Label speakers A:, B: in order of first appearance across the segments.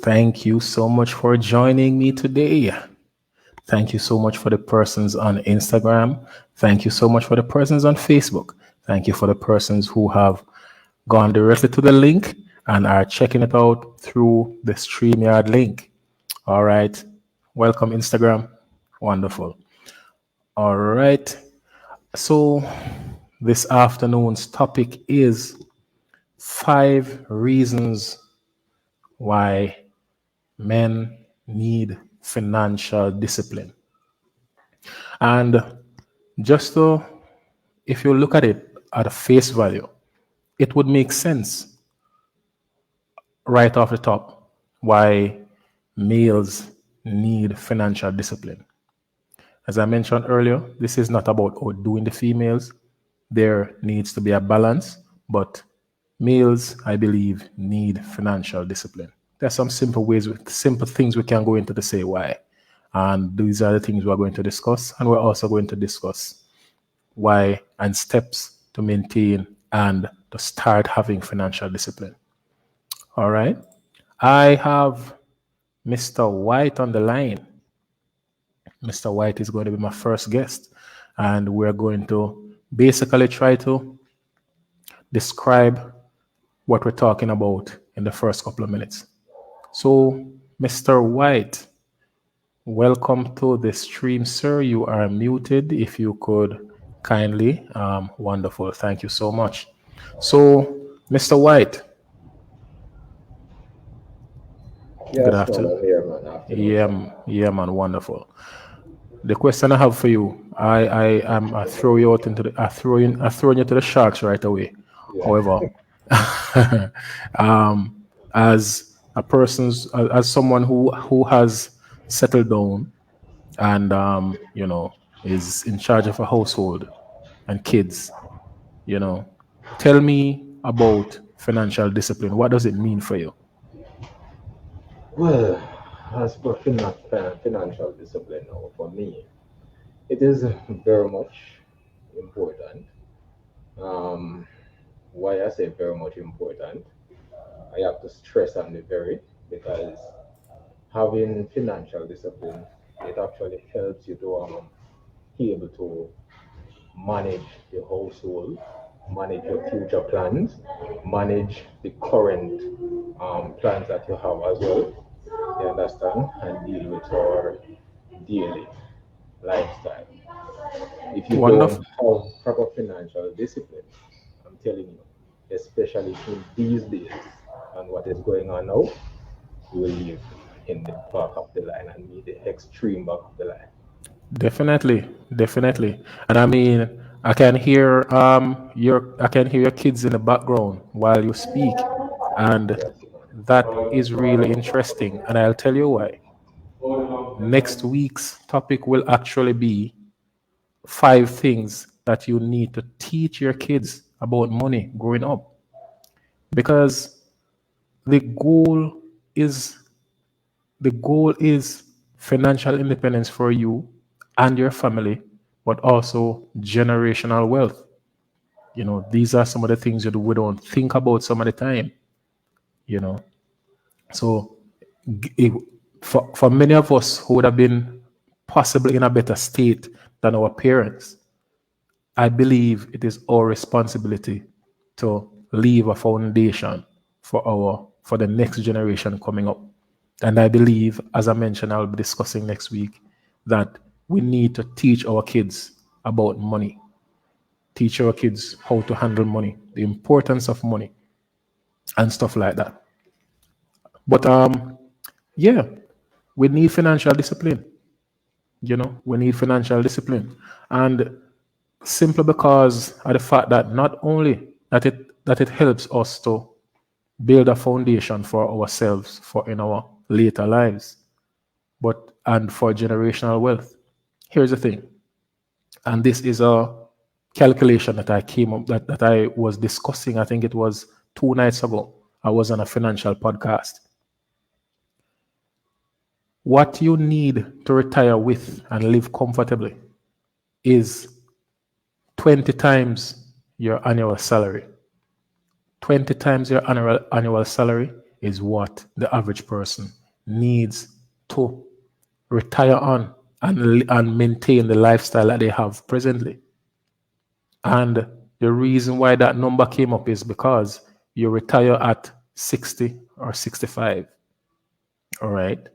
A: Thank you so much for joining me today. Thank you so much for the persons on Instagram. Thank you so much for the persons on Facebook. Thank you for the persons who have gone directly to the link and are checking it out through the StreamYard link. All right. Welcome, Instagram. Wonderful. All right. So, this afternoon's topic is 5 reasons why men need financial discipline. And just so, if you look at it at a face value, it would make sense right off the top why males need financial discipline. As I mentioned earlier, this is not about outdoing the females. There needs to be a balance, but males, I believe, need financial discipline. There's some simple things we can go into to say why. And these are the things we're going to discuss. And we're also going to discuss why and steps to maintain and to start having financial discipline. All right. I have Mr. White on the line. Mr. White is going to be my first guest, and we're going to basically try to describe what we're talking about in the first couple of minutes. So, Mr. White, welcome to the stream, sir. You are muted. If you could kindly, wonderful. Thank you so much. So, Mr. White, good
B: Yes, man,
A: afternoon.
B: I'm here, man. Afternoon, sir.
A: Yeah, man, wonderful. The question I have for you, I throw you out into the, I throw you to the sharks right away.
B: Yeah.
A: However, as as someone who has settled down and is in charge of a household and kids, you know, tell me about financial discipline. What does it mean for you?
B: Well, as for financial discipline now, for me, it is very much important. Um, why I say very much important, I have to stress on the very because having financial discipline, it actually helps you to be able to manage the household, manage your future plans, manage the current plans that you have as well. You understand? And deal with your daily lifestyle. If you don't
A: Wonderful.
B: have proper financial discipline, I'm telling you, especially in these days and what is going on now, you will live in the back of the line and be the extreme back of the line.
A: Definitely, definitely. And I mean, I can hear your kids in the background while you speak. And
B: Yes.
A: that is really interesting. And I'll tell you why. Next week's topic will actually be 5 things that you need to teach your kids about money growing up. Because the goal is the goal is financial independence for you and your family, but also generational wealth. These are some of the things that we don't think about some of the time, you know. So, it, for many of us who would have been possibly in a better state than our parents, I believe it is our responsibility to leave a foundation for the next generation coming up. And I believe, as I mentioned, I'll be discussing next week that we need to teach our kids about money, teach our kids how to handle money, the importance of money, and stuff like that. But yeah, we need financial discipline. We need financial discipline, and simply because of the fact that not only that it helps us to build a foundation for ourselves for in our later lives, but and for generational wealth. Here's the thing, and this is a calculation that I came up that I was discussing. I think it was 2 nights ago. I was on a financial podcast. What you need to retire with and live comfortably is 20 times your annual salary. 20 times your annual salary is what the average person needs to retire on and maintain the lifestyle that they have presently. And the reason why that number came up is because you retire at 60 or 65, all right?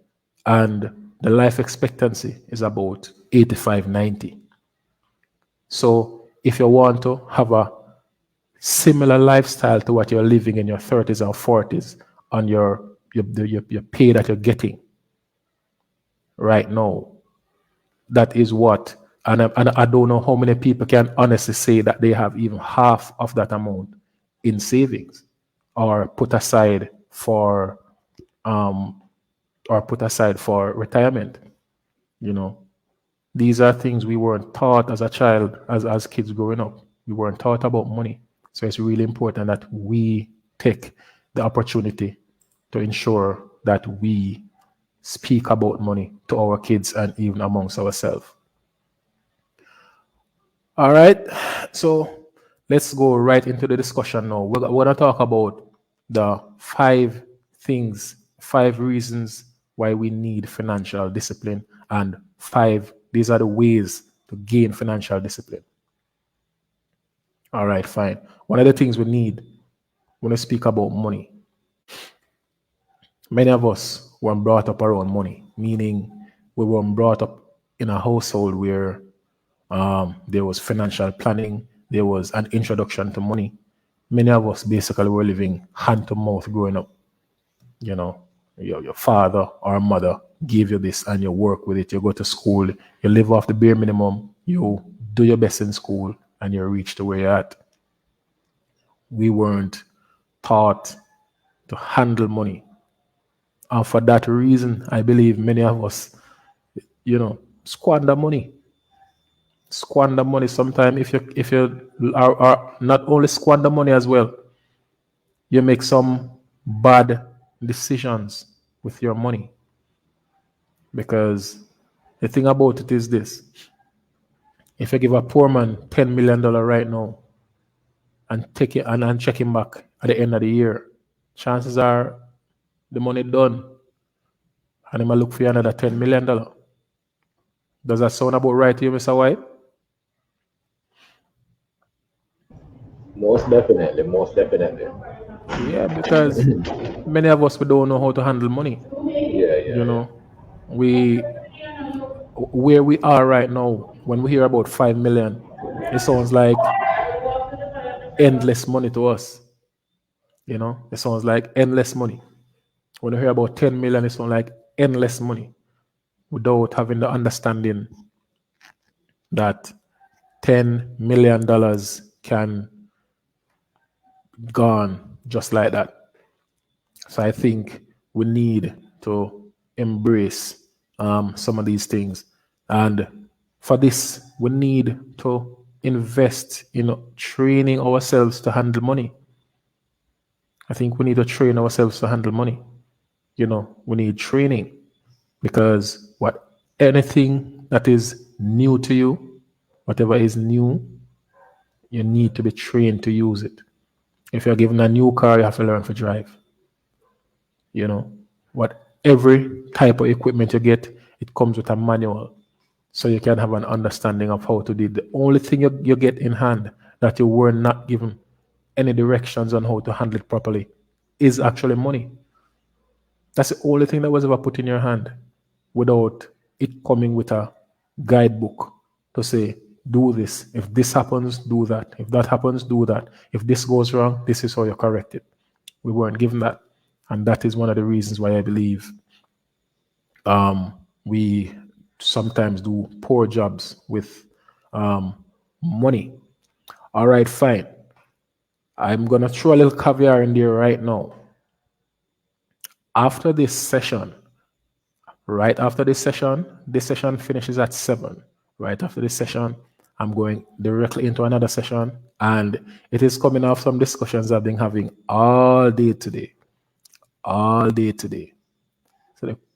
A: And the life expectancy is about 85, 90. So if you want to have a similar lifestyle to what you're living in your 30s or 40s on your pay that you're getting right now, that is what, and I don't know how many people can honestly say that they have even half of that amount in savings or put aside for retirement. You know, these are things we weren't taught as a child, as kids growing up. We weren't taught about money. So it's really important that we take the opportunity to ensure that we speak about money to our kids and even amongst ourselves. All right, so let's go right into the discussion now. We're going to talk about the 5 things, 5 reasons why we need financial discipline, and 5, these are the ways to gain financial discipline. All right, fine. One of the things we need when we speak about money, many of us were brought up around money, meaning we were brought up in a household where there was financial planning, there was an introduction to money. Many of us basically were living hand to mouth growing up. You know, your father or mother gave you this and you work with it. You go to school, you live off the bare minimum, you do your best in school, and you reach to where you're at. We weren't taught to handle money. And for that reason, I believe many of us, squander money. Squander money sometimes. If you are not only squander money as well, you make some bad decisions with your money. Because the thing about it is this: if you give a poor man $10 million right now and take it and check him back at the end of the year, chances are the money done, and he might look for another $10 million. Does that sound about right to you, Mr. White?
B: Most definitely, most definitely.
A: Yeah, because many of us we don't know how to handle money.
B: Yeah.
A: Where we are right now, when we hear about 5 million, it sounds like endless money to us. It sounds like endless money. When you hear about 10 million, it sounds like endless money without having the understanding that $10 million can gone just like that. So I think we need to embrace some of these things. And for this, we need to invest in training ourselves to handle money. I think we need to train ourselves to handle money. We need training because anything that is new to you, whatever is new, you need to be trained to use it. If you're given a new car, you have to learn to drive. Every type of equipment you get, it comes with a manual. So you can have an understanding of how to do it. The only thing you get in hand that you were not given any directions on how to handle it properly is actually money. That's the only thing that was ever put in your hand without it coming with a guidebook to say, do this. If this happens, do that. If that happens, do that. If this goes wrong, this is how you correct it. We weren't given that. And that is one of the reasons why I believe we sometimes do poor jobs with money. All right, fine. I'm going to throw a little caveat in there right now. After this session, this session finishes at 7. Right after this session, I'm going directly into another session, and it is coming off some discussions I've been having all day today. So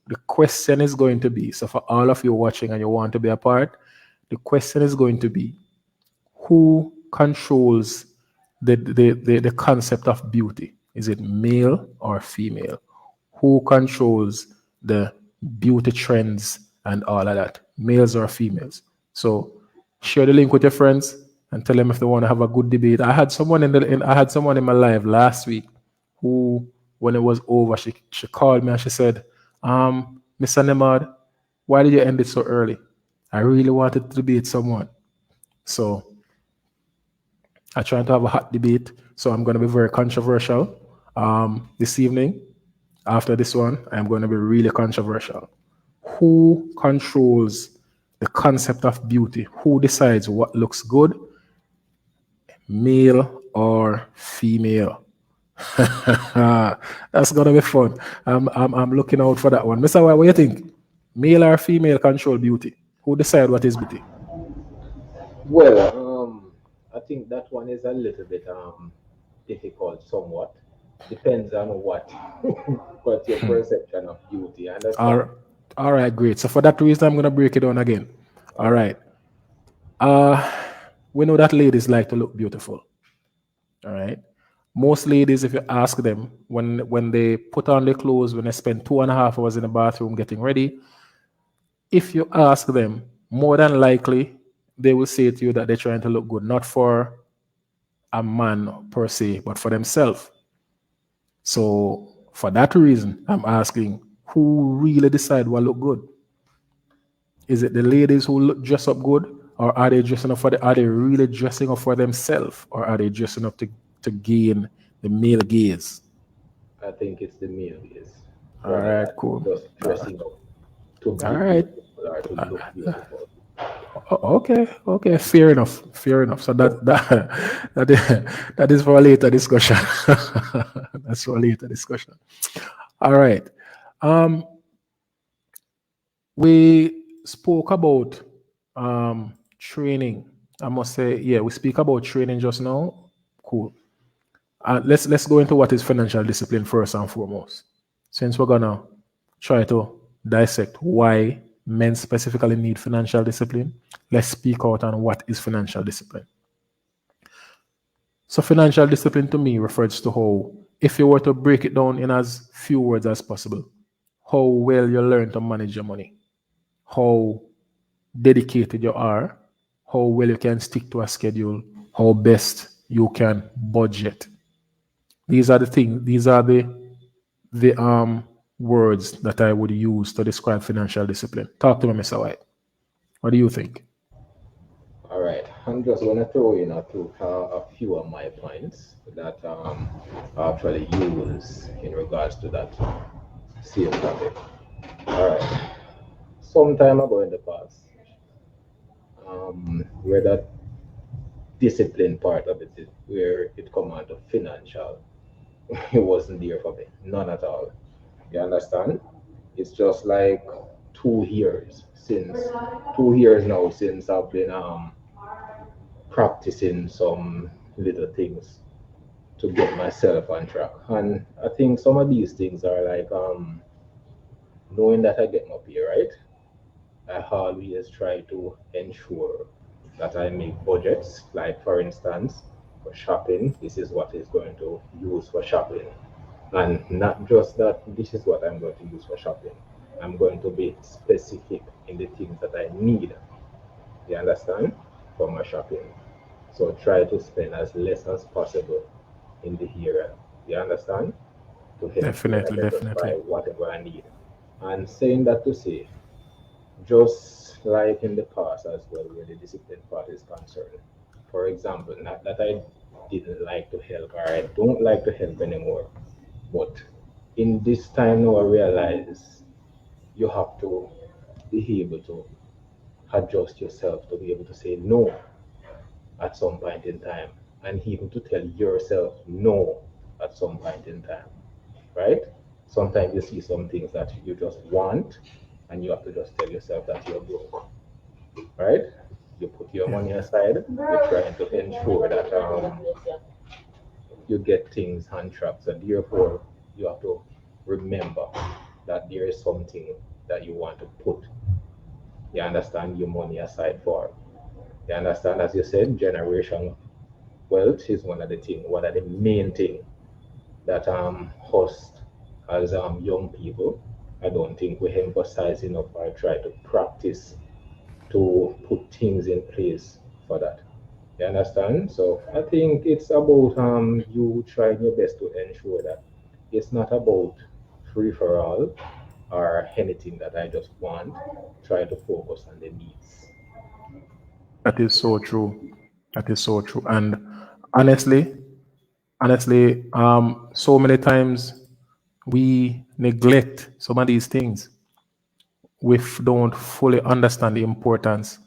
A: the question is going to be, so for all of you watching and you want to be a part, the question is going to be, who controls the concept of beauty? Is it male or female? Who controls the beauty trends and all of that, males or females? So share the link with your friends and tell them if they want to have a good debate. I had someone I had someone in my live last week who, when it was over, she called me and she said, Mr. Nemad, why did you end it so early? I really wanted to debate someone. So I trying to have a hot debate. So I'm going to be very controversial this evening. After this one, I'm going to be really controversial. Who controls the concept of beauty? Who decides what looks good, male or female? That's gonna be fun. I'm looking out for that one. Mr. White, what do you think? Male or female control beauty? Who decide what is beauty?
B: Well, I think that one is a little bit difficult, somewhat. Depends on what your perception of beauty. Understand?
A: All, all right, great. So for that reason, I'm gonna break it down again. All right. Uh, we know that ladies like to look beautiful. All right. Most ladies, if you ask them when they put on their clothes, when they spend 2.5 hours in the bathroom getting ready, if you ask them, more than likely they will say to you that they're trying to look good, not for a man per se, but for themselves. So for that reason, I'm asking, who really decide what look good? Is it the ladies who dress up good, or are they dressing up are they really dressing up for themselves, or are they dressing up to gain the male gaze?
B: I think it's the male gaze
A: All
B: rather
A: right,
B: than
A: cool.
B: just dressing up to
A: All
B: be
A: right.
B: beautiful or to look beautiful.
A: Okay, okay, fair enough, fair enough. So that is for a later discussion. That's for a later discussion. All right. Um, we spoke about training. I must say, yeah, we speak about training just now. Cool. Let's go into what is financial discipline first and foremost. Since we're gonna try to dissect why men specifically need financial discipline, let's speak out on what is financial discipline. So financial discipline to me refers to how, if you were to break it down in as few words as possible, how well you learn to manage your money, how dedicated you are, how well you can stick to a schedule, how best you can budget. These are the things, these are the words that I would use to describe financial discipline. Talk to me, Mr. White. What do you think?
B: All right, I'm just gonna throw in a few of my points that I actually use in regards to that same topic. All right, some time ago in the past, where that discipline part of it, where it come out of financial, it wasn't there for me, none at all. You understand? It's just like 2 years since 2 years now since I've been practicing some little things to get myself on track. And I think some of these things are like knowing that I get my pay, right? I always try to ensure that I make budgets. Like for instance, for shopping, this is what is going to use for shopping. And not just that this is what I'm going to use for shopping. I'm going to be specific in the things that I need. You understand? For my shopping. So try to spend as less as possible in the area. You understand? To ensure
A: Definitely,
B: that I just buy
A: definitely.
B: whatever I need. And saying that to say, just like in the past as well, where the discipline part is concerned. For example, not that I didn't like to help or I don't like to help anymore, but in this time now I realize you have to be able to adjust yourself to be able to say no at some point in time and even to tell yourself no at some point in time, right? Sometimes you see some things that you just want and you have to just tell yourself that you're broke, right? You put your money aside, you're trying to ensure that you get things on track. So therefore, you have to remember that there is something that you want to put. You understand your money aside for. You understand, as you said, generation wealth is one of the main thing that host. as young people. I don't think we emphasize enough or try to practice to put things in place for that. You understand? So I think it's about you trying your best to ensure that it's not about free for all or anything that I just want. Try to focus on the needs.
A: That is so true. That is so true. And honestly, so many times we neglect some of these things. We don't fully understand the importance,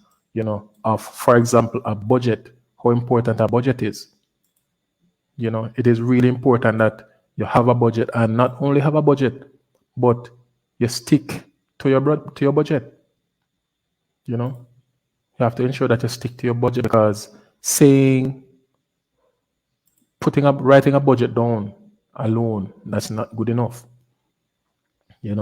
A: of, for example, a budget, how important a budget is. It is really important that you have a budget, and not only have a budget, but you stick to your budget. You know, you have to ensure that you stick to your budget, because saying writing a budget down alone, that's not good enough. You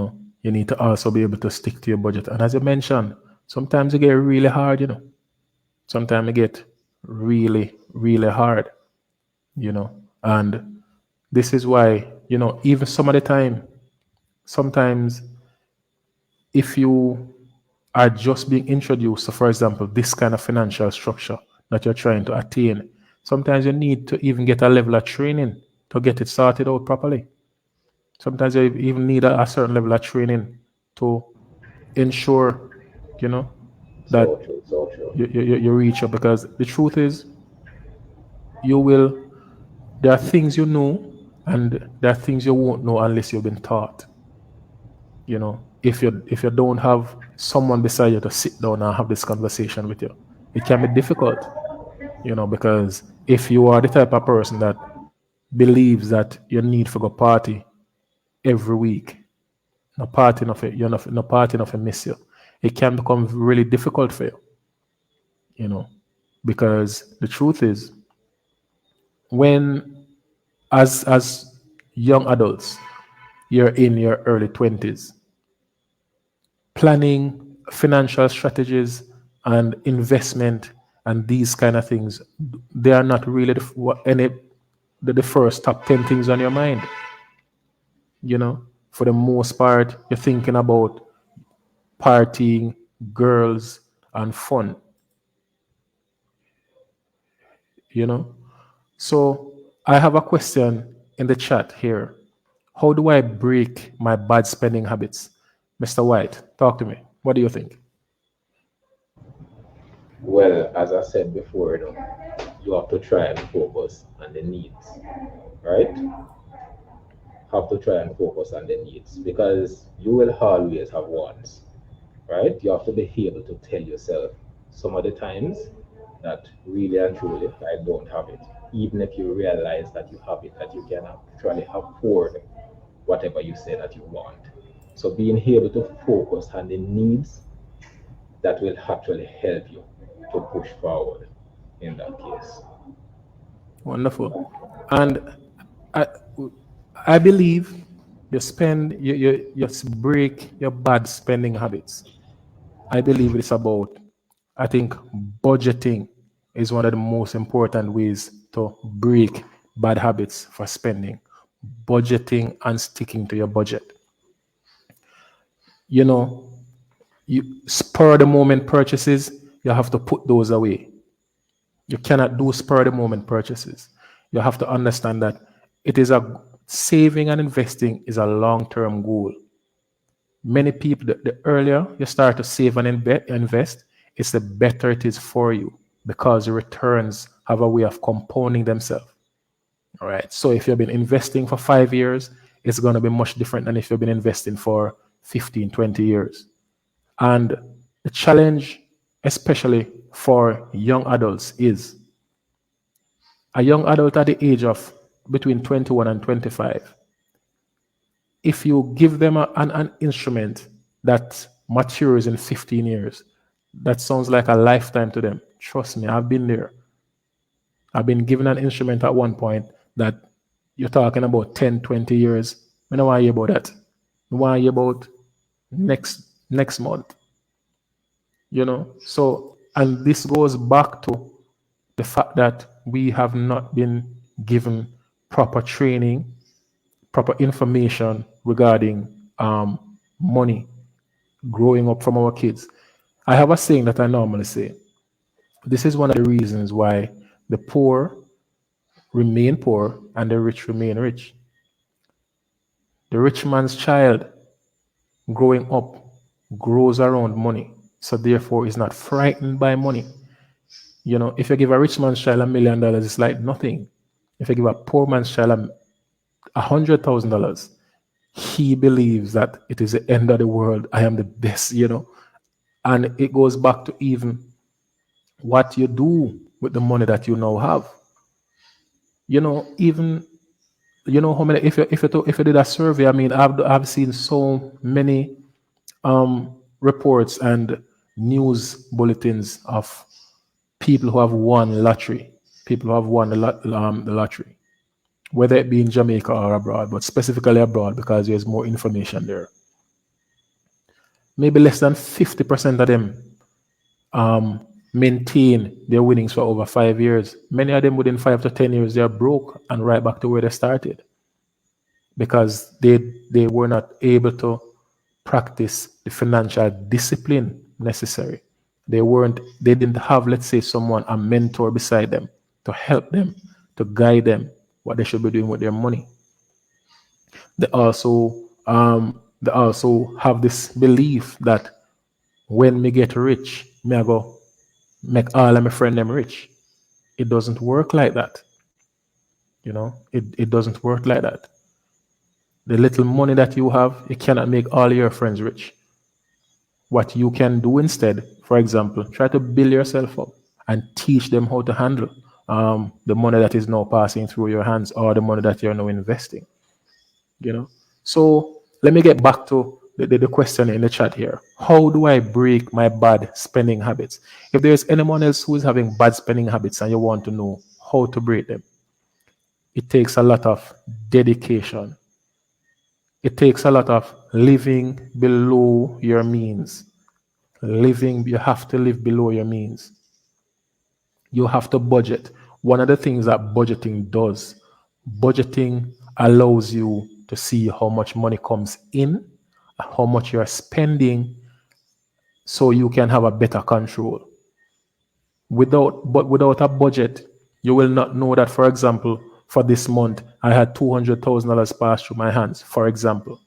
A: need to also be able to stick to your budget. And as you mentioned, sometimes it get really hard. Sometimes it get really, really hard. And this is why, even some of the time, sometimes if you are just being introduced to, for example, this kind of financial structure that you're trying to attain, sometimes you need to even get a level of training to get it sorted out properly. Sometimes you even need a certain level of training to ensure, you know, that
B: So true, so true.
A: you reach up. Because the truth is, you will, there are things you know, and there are things you won't know unless you've been taught. If you don't have someone beside you to sit down and have this conversation with you, it can be difficult. Because if you are the type of person that believes that you need to go party every week, no party enough, no party enough miss you, it can become really difficult for you. You know, because the truth is, when as young adults, you're in your early 20s, planning financial strategies and investment and these kind of things, they are not really the first top 10 things on your mind. For the most part, you're thinking about partying, girls, and fun. you know so I have a question in the chat here. How do I break my bad spending habits? Mr. White, talk to me. What do you think?
B: Well, as I said before, you have to try and focus on the needs, right? Have to try and focus on the needs because you will always have wants, right? You have to be able to tell yourself some of the times that really and truly I don't have it. Even if you realize that you have it, that you can actually afford whatever you say that you want. So being able to focus on the needs, that will actually help you to push forward in that case.
A: Wonderful. And I, I believe you break your bad spending habits. I believe it's about, I think budgeting is one of the most important ways to break bad habits for spending. Budgeting and sticking to your budget. You know, you spur the moment purchases, you have to put those away. You cannot do spur the moment purchases. You have to understand that it is a saving and investing is a long term goal. Many people, the earlier you start to save and invest, it's the better it is for you, because the returns have a way of compounding themselves. All right. So if you've been investing for 5 years, it's going to be much different than if you've been investing for 15, 20 years. And the challenge, especially for young adults, is a young adult at the age of between 21 and 25. If you give them an instrument that matures in 15 years, that sounds like a lifetime to them. Trust me, I've been there. I've been given an instrument at one point that you're talking about 10, 20 years. I don't want to hear about that. I want to hear about next month. So, and this goes back to the fact that we have not been given proper training, proper information regarding money growing up from our kids. I have a saying that I normally say. This is one of the reasons why the poor remain poor and the rich remain rich. The rich man's child growing up grows around money, so therefore is not frightened by money. If you give a rich man's child $1 million, it's like nothing. If you give a poor man's child $100,000, he believes that it is the end of the world. I am the best. And it goes back to even what you do with the money that you now have. Even how many, if you did a survey, I mean, I've seen so many reports and news bulletins of people who have won lottery, people who have won the lottery, whether it be in Jamaica or abroad, but specifically abroad because there's more information there. Maybe less than 50% of them maintain their winnings for over 5 years. Many of them within 5 to 10 years, they are broke and right back to where they started because they were not able to practice the financial discipline necessary. They didn't have, let's say, a mentor beside them to help them, to guide them what they should be doing with their money. They also have this belief that when me get rich, me I go make all of my friend them rich. It doesn't work like that. It doesn't work like that. The little money that you have, you cannot make all your friends rich. What you can do instead, for example, try to build yourself up and teach them how to handle the money that is now passing through your hands or the money that you're now investing. So let me get back to the question in the chat here. How do I break my bad spending habits? If there's anyone else who is having bad spending habits and you want to know how to break them, it takes a lot of dedication. It takes a lot of living below your means. You have to live below your means. You have to budget. One of the things that budgeting allows you to see how much money comes in, how much you're spending, so you can have a better control. Without a budget, you will not know that, for example, for this month, I had $200,000 pass through my hands, for example.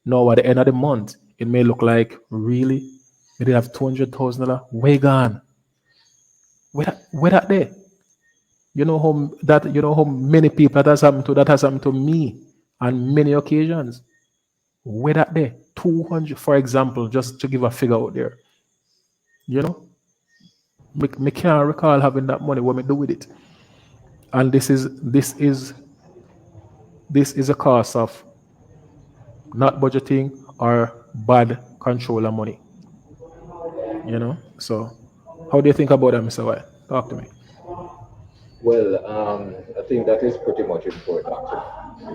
A: Now, at the end of the month, it may look like, really? I did have $200,000? Where gone? Where that there? You know how many people that has happened to me on many occasions. Where that there? 200, for example, just to give a figure out there. Me can't recall having that money. What me do with it? And this is a cause of not budgeting or bad control of money. So how do you think about that, Mr. White? Talk to me.
B: Well, I think that is pretty much important.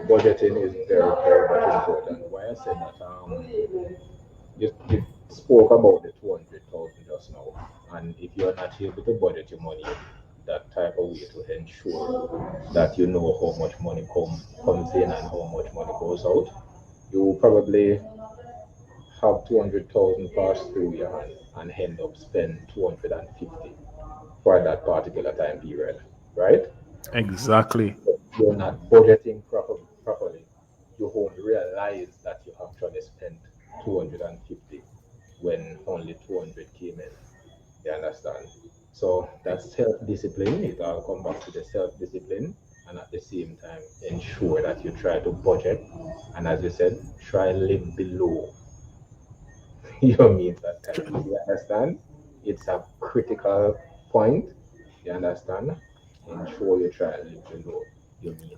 B: Budgeting is very, very much important. Why I said that, you spoke about the 200,000 just now, and if you're not able to budget your money that type of way to ensure that you know how much money comes in and how much money goes out, you probably have 200,000 pass through your hand and end up spend 250 for that particular time period, right?
A: Exactly.
B: You're not budgeting properly. You won't realize that you actually spent 250 when only 200 came in. You understand? So that's self-discipline. It all come back to the self-discipline, and at the same time ensure that you try to budget, and as you said, try live below your means at times. You understand? It's a critical point. You understand? Ensure you try and live below your means.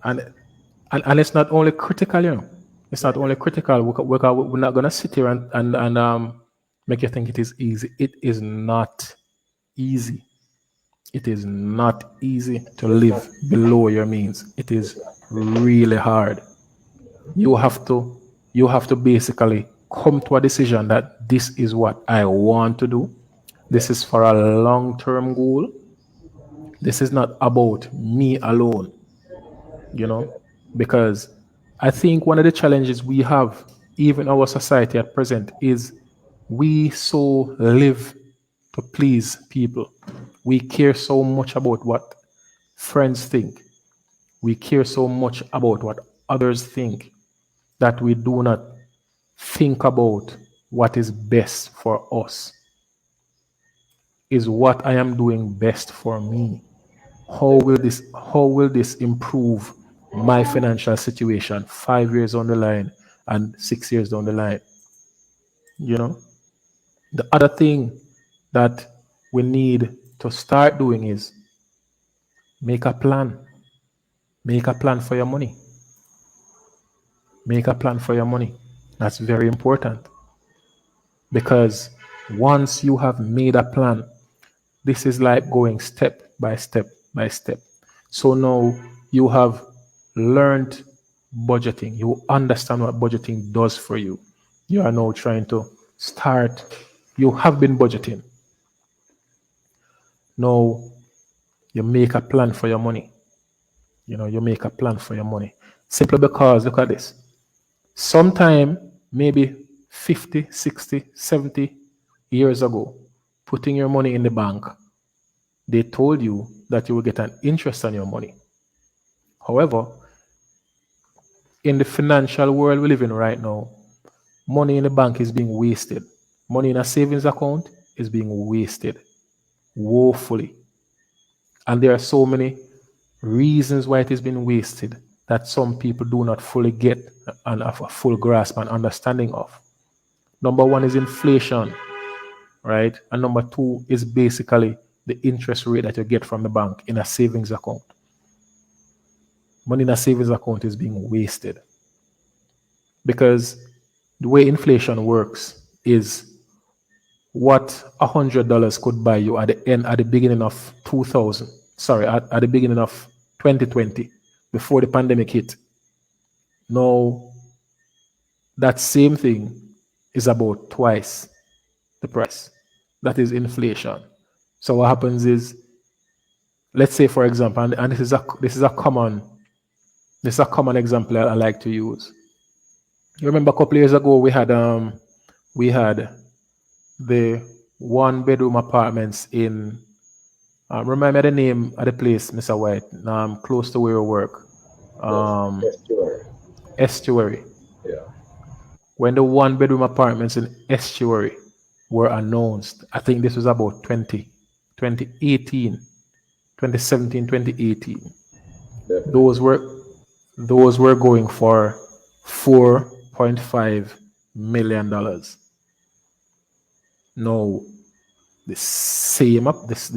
A: And it's not only critical. It's not only critical. We're not gonna sit here and make you think it is easy. It is not easy. It is not easy to live below your means. It is really hard. You have to basically come to a decision that this is what I want to do. This is for a long-term goal. This is not about me alone, because I think one of the challenges we have, even our society at present, is we so live to please people. We care so much about what friends think. We care so much about what others think that we do not think about what is best for us. Is what I am doing best for me? How will this improve my financial situation 5 years down the line and 6 years down the line? You know, the other thing that we need to start doing is make a plan. Make a plan for your money. Make a plan for your money. That's very important because once you have made a plan, this is like going step by step by step. So now you have learned budgeting. You understand what budgeting does for you. You are now trying to start. You have been budgeting. Now you make a plan for your money. You make a plan for your money. Simply because, look at this. Sometime, maybe 50, 60, 70 years ago, putting your money in the bank, they told you that you will get an interest on your money. However, in the financial world we live in right now, money in the bank is being wasted. Money in a savings account is being wasted woefully. And there are so many reasons why it is being wasted that some people do not fully get and have a full grasp and understanding of. Number one is inflation, right? And number two is basically the interest rate that you get from the bank in a savings account. Money in a savings account is being wasted because the way inflation works is what $100 could buy you at the beginning of 2000. Sorry, at the beginning of 2020, before the pandemic hit. Now, that same thing is about twice the price. That is inflation. So what happens is, let's say for example, and this is a common example I like to use. You remember a couple of years ago we had the 1 bedroom apartments in remember the name of the place, Mr. White, close to where we work.
B: Estuary.
A: Estuary.
B: Yeah.
A: When the 1 bedroom apartments in Estuary were announced, I think this was about 2018, 2017, 2018.
B: Definitely.
A: Those were going for $4.5 million. No, the same houses,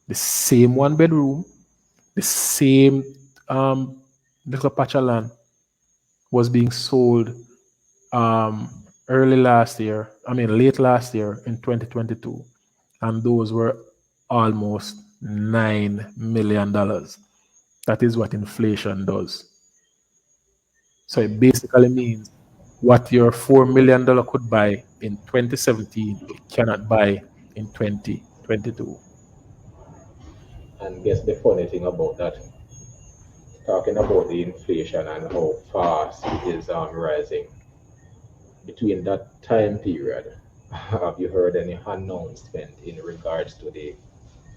A: the same 1 bedroom, the same little patch of land was being sold late last year in 2022, and those were almost $9 million. That is what inflation does. So it basically means what your $4 million could buy in 2017, it cannot buy in 2022.
B: And guess the funny thing about that, talking about the inflation and how fast it is rising. Between that time period, have you heard any announcement in regards to the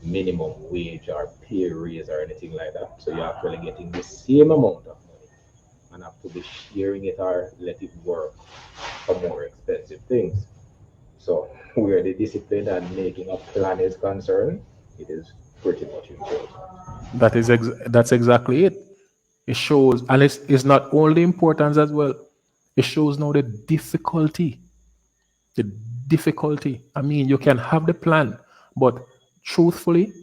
B: minimum wage or pay raise or anything like that? So you're actually getting the same amount of money and have to be sharing it or let it work for more expensive things. So where the discipline and making a plan is concerned, it is pretty much important.
A: That's exactly it. It shows, and it's not only importance as well. It shows now the difficulty. The difficulty. I mean, you can have the plan, but truthfully,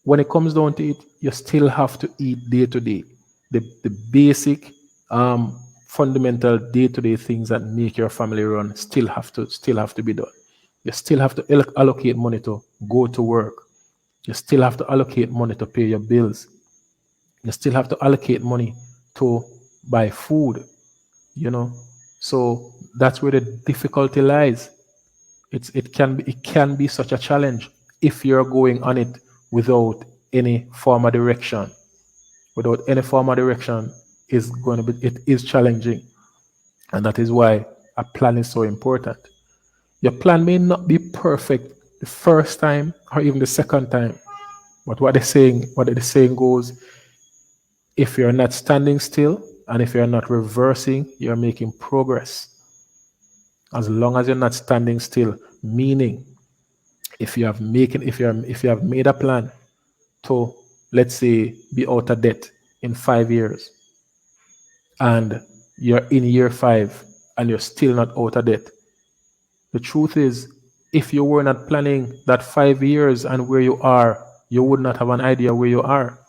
A: when it comes down to it, you still have to eat day to day. The basic, fundamental day to day things that make your family run still have to be done. You still have to allocate money to go to work. You still have to allocate money to pay your bills. You still have to allocate money to buy food. So that's where the difficulty lies. It can be such a challenge if you're going on it without any form of direction. without any form of direction is going to be, it is challenging. And that is why a plan is so important. Your plan may not be perfect the first time or even the second time. But what the saying goes, if you're not standing still and if you're not reversing, you're making progress. As long as you're not standing still, meaning if you have made a plan to, let's say, be out of debt in 5 years, and you're in year 5 and you're still not out of debt, the truth is, if you were not planning that 5 years and where you are, you would not have an idea where you are.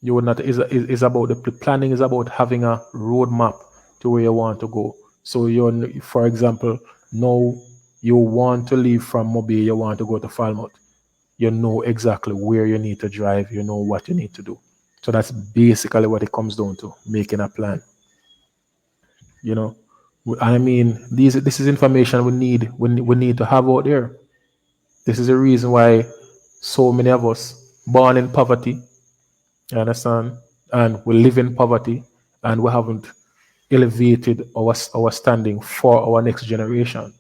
A: You would not. Is about the planning is about having a roadmap to where you want to go. So you're, for example, now you want to leave from Mobile, you want to go to Falmouth. You know exactly where you need to drive. You know what you need to do. So that's basically what it comes down to: making a plan. You know, I mean, this is information we need to have out there. This is the reason why so many of us born in poverty, you understand, and we live in poverty, and we haven't elevated our standing for our next generation.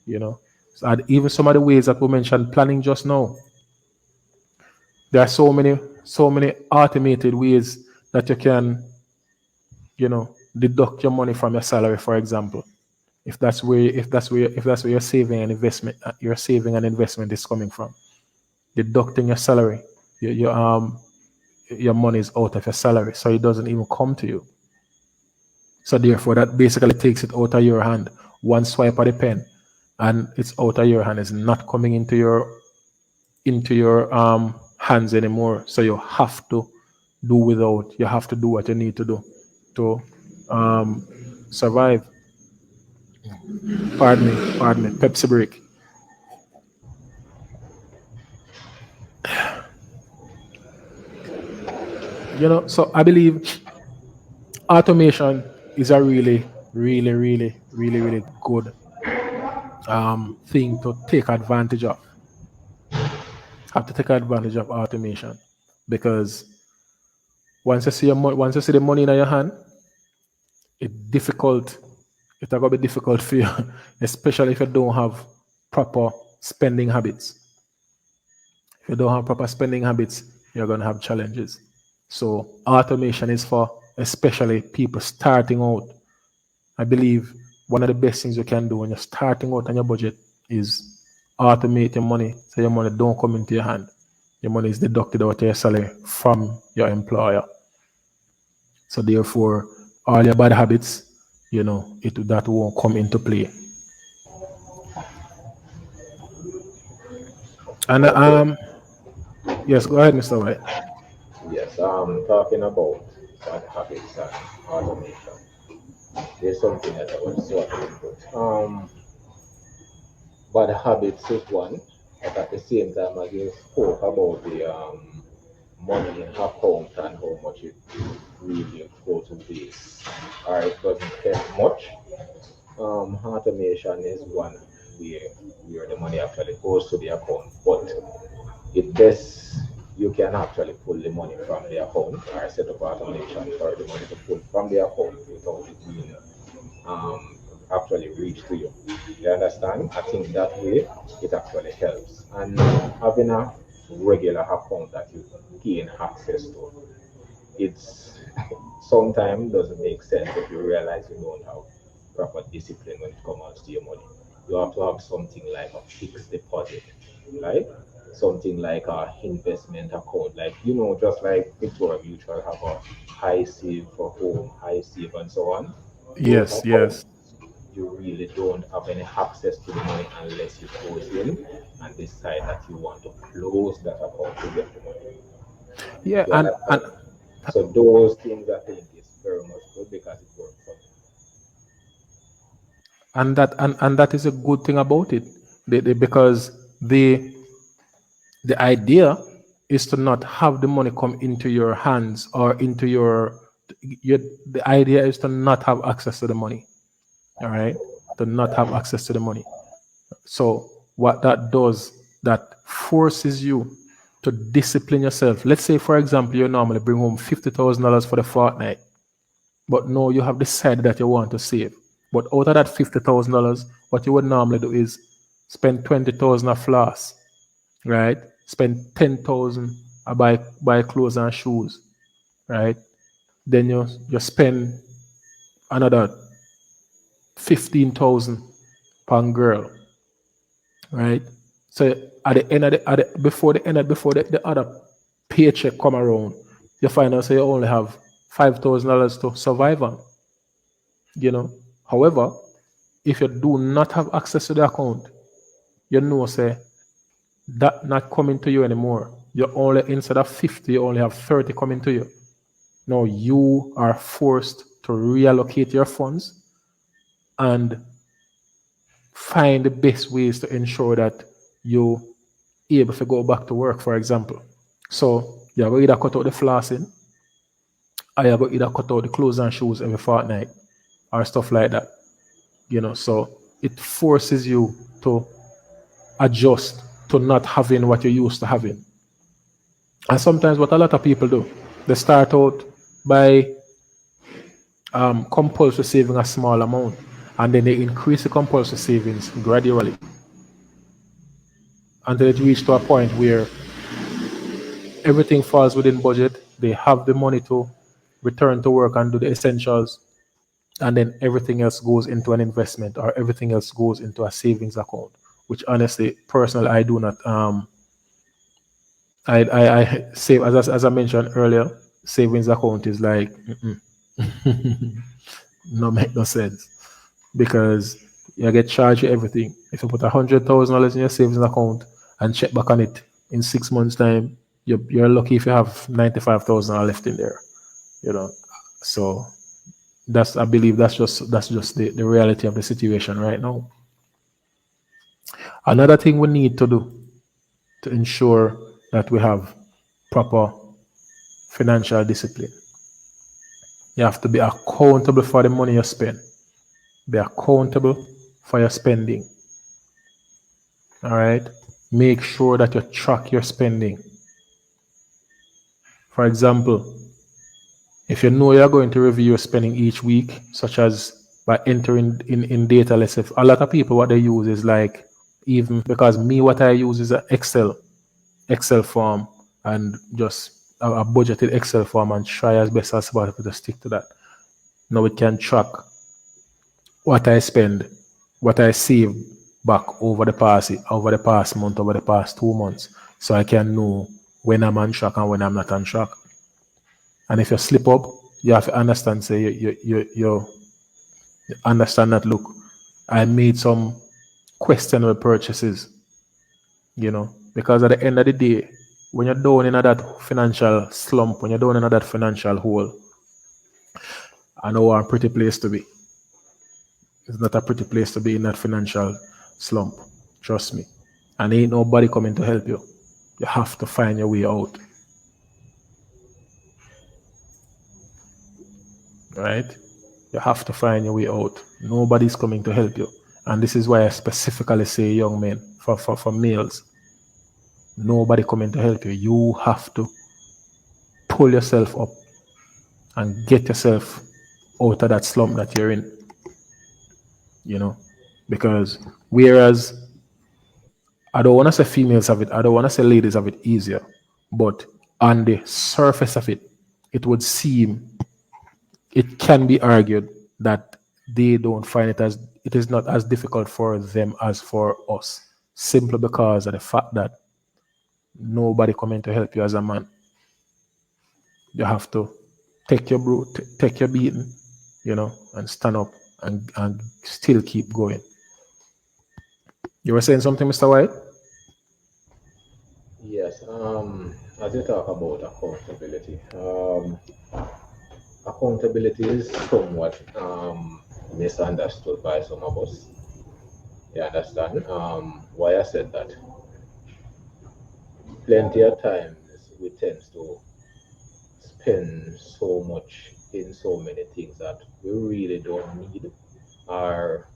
A: You know, and even some of the ways that we mentioned planning just now, there are so many automated ways that you can, deduct your money from your salary, for example. If that's where your saving and investment your saving and investment is coming from, deducting your salary, your money is out of your salary, so it doesn't even come to you. So therefore, that basically takes it out of your hand. One swipe of the pen, and it's out of your hand. It's not coming into your hands anymore. So you have to do without. You have to do what you need to do to survive. Pardon me. Pepsi break. So I believe automation is a really good thing to take advantage of. Have to take advantage of automation because once you see the money in your hand, it's difficult. It's gonna be difficult for you, especially if you don't have proper spending habits. If you don't have proper spending habits, you're gonna have challenges. So automation is for especially people starting out. I believe one of the best things you can do when you're starting out on your budget is automate your money so your money don't come into your hand. Your money is deducted out of your salary from your employer. So therefore, all your bad habits, that won't come into play. And
B: Okay.
A: yes, go ahead, Mr. White.
B: Yes. Talking about bad habits and automation. There's something that I want to sort of input. Bad habits is one, but at the same time, as you spoke about the money in account and how much it really go to waste, or it doesn't help much. Automation is one where the money actually goes to the account, but it best you can actually pull the money from the account or set up automation for the money to pull from the account without it being actually reach to you. You understand? I think that way it actually helps. And having a regular account that you gain access to, it's sometimes doesn't make sense if you realize you don't have proper discipline when it comes to your money. You have to have something like a fixed deposit, right? Something like a investment account, like just like Victoria Mutual have a high save for home, high save, and so on. Those
A: Yes,
B: accounts,
A: yes.
B: you really don't have any access to the money unless you close in and decide that you want to close that account to get the money.
A: Yeah,
B: You
A: and
B: understand? So those things I think is very much good because it works for me.
A: and that is a good thing about it. Because the idea is to not have the money come into your hands or into your the idea is to not have access to the money. All right, to not have access to the money. So what that does, that forces you to discipline yourself. Let's say, for example, you normally bring home $50,000 for the fortnight, but no, you have decided that you want to save. But out of that $50,000, what you would normally do is spend 20,000 of floss, right? Spend 10,000 buy clothes and shoes, right? Then you spend another 15,000 per girl, right? So at the end of before the other paycheck come around, you find out you only have $5,000 to survive on. However, if you do not have access to the account, say that not coming to you anymore. You only instead of 50, you only have 30 coming to you. Now you are forced to reallocate your funds and find the best ways to ensure that you able to go back to work, for example. So you have to either cut out the flossing, or you have to either cut out the clothes and shoes every fortnight, or stuff like that. So it forces you to adjust to not having what you used to having. And sometimes what a lot of people do, they start out by compulsory saving a small amount, and then they increase the compulsory savings gradually until it reaches to a point where everything falls within budget. They have the money to return to work and do the essentials, and then everything else goes into an investment or everything else goes into a savings account, which honestly, personally, I do not. I save as I mentioned earlier. Savings account is like no make no sense because you get charged everything. If you put $100,000 in your savings account and check back on it in 6 months' time, you're lucky if you have 95,000 left in there. So I believe that's just the reality of the situation right now. Another thing we need to do to ensure that we have proper financial discipline. You have to be accountable for the money you spend. Be accountable for your spending. All right? Make sure that you track your spending. For example, if you know you're going to review your spending each week, such as by entering in data, let's say a lot of people what they use is like, even because me what I use is an Excel form and just a budgeted Excel form and try as best as possible to stick to that. Now it can track what I spend, what I save back over the past month, over the past 2 months, so I can know when I'm on track and when I'm not on track. And if you slip up, you have to understand. Say you understand that. Look, I made some questionable purchases. Because at the end of the day, when you're down in that financial slump, when you're down in that financial hole, I know a pretty place to be. It's not a pretty place to be in that financial slump. Trust me. And ain't nobody coming to help you. You have to find your way out. Right? You have to find your way out. Nobody's coming to help you. And this is why I specifically say young men, for males. Nobody coming to help you. You have to pull yourself up and get yourself out of that slump that you're in. Because whereas I don't want to say females have it, I don't want to say ladies have it easier, but on the surface of it, it would seem, it can be argued that they don't find it is not as difficult for them as for us, simply because of the fact that nobody coming to help you as a man. You have to take your beating, and stand up and still keep going. You were saying something, Mr. White?
B: Yes. As you talk about accountability, accountability is somewhat misunderstood by some of us. You understand? Why I said that? Plenty of times we tend to spend so much in so many things that we really don't need, or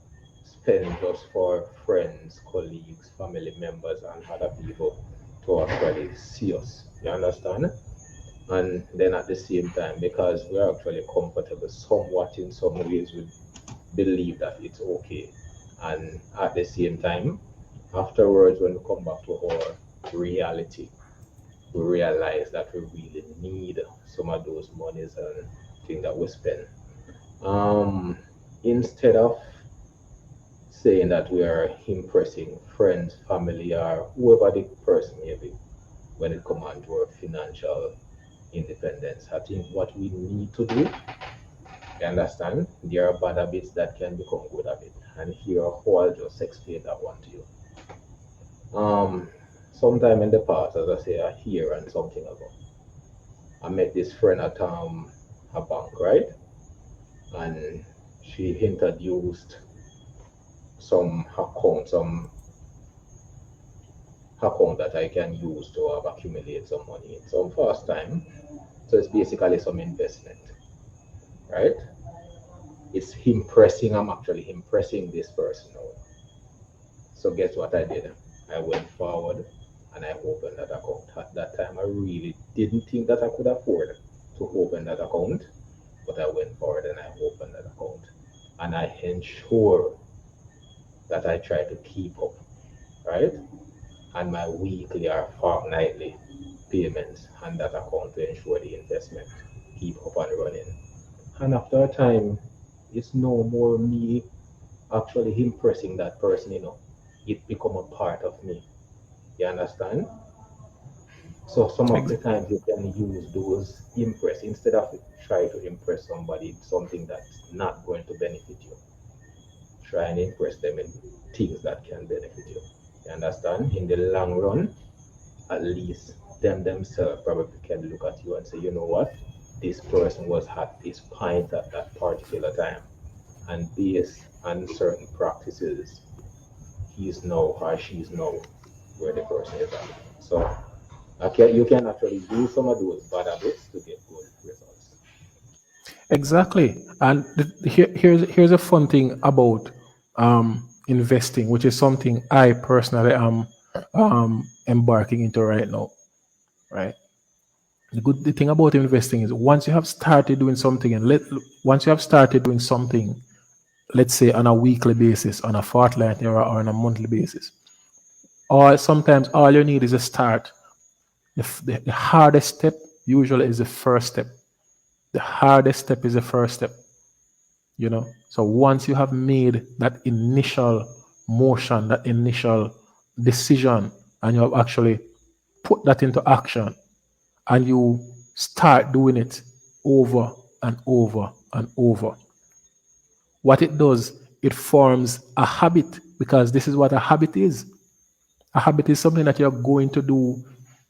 B: spend just for friends, colleagues, family members, and other people. to actually see us. You understand? And then at the same time, because we're actually comfortable somewhat in some ways, we believe that it's okay. And at the same time, afterwards, when we come back to our reality, we realize that we really need some of those monies and things that we spend. Um, Instead of saying that we are impressing friends, family, or whoever the person may be when it comes to our financial independence, I think what we need to do, you understand, there are bad habits that can become good habits. And here, how I'll just explain that one to you. Sometime in the past, as I say, a year and something ago, I met this friend at a bank, right? And she introduced some account that I can use to have accumulate some money in some first time. So it's basically some investment, right? It's impressing. I'm actually impressing this person now. So guess what I did? I went forward and I opened that account. At that time, I really didn't think that I could afford to open that account, but I went forward and I opened that account. And I ensure that I try to keep up, right? And my weekly or fortnightly payments on that account to ensure the investment keep up and running. And after a time, it's no more me actually impressing that person, it become a part of me. You understand? So some of the
A: Ex-
B: times you can use those impress instead of try to impress somebody something that's not going to benefit you. Try and impress them in things that can benefit you. You understand? In the long run, at least them themselves probably can look at you and say, you know what, this person was at this point at that particular time, and based on certain practices, he's now or she's now where the person is at. So you can actually use some of those bad habits to get good results.
A: Exactly. And here's a fun thing about investing, which is something I personally am embarking into right now. Right. The thing about investing is once you have started doing something once you have started doing something, let's say on a weekly basis, on a fortnightly or on a monthly basis, or sometimes all you need is a start. The hardest step usually is the first step. The hardest step is the first step. So once you have made that initial motion, that initial decision, and you have actually put that into action, and you start doing it over and over and over, what it does, it forms a habit, because this is what a habit is. A habit is something that you're going to do